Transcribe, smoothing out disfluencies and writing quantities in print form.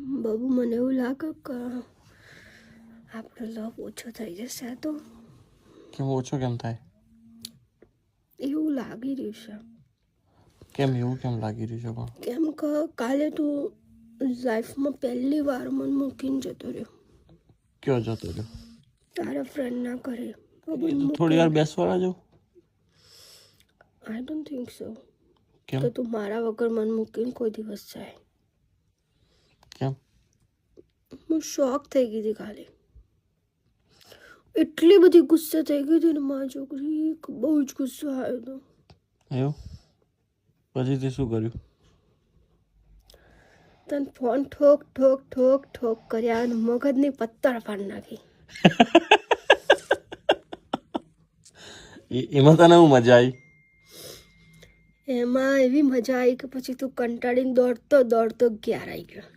બાબુ મને એવું લાગે કે આપણો લવ ઓછો થઈ જશે. આ તો કેમ ઓછો કેમ થાય? એવું લાગી રહ્યું છે. કેમ એવું કેમ લાગી રહ્યું છે? પણ કેમ કે કાલે તું લાઈફમાં પહેલી વાર મને મૂકીને જતો રહ્યો. કયો જતો રહ્યો? તારા ફ્રેન્ડના ઘરે. થોડી વાર બેસવા જાઉં. આઈ ડોન્ટ થિંક સો કેમ? કે તું મારા વગર મને મૂકીને કોઈ દિવસ જાય. કેમ? હું શોક થઈ ગઈ હતી કાલે. એટલી બધી ગુસ્સે થઈ ગઈ હતી ને મારી છોકરી, બહુ જ ગુસ્સો આવ્યો હતો. એવું? પછી તે શું કર્યું? તને ફોન ઠોક ઠોક ઠોક ઠોક કર્યા અને મગજની પત્તર ફાડી નાખી. એમાં તને હું મજા આવી? એમાં એવી મજા આવી કે પછી તું કંટાળીને દોડતો દોડતો ઘેર આવી ગયો.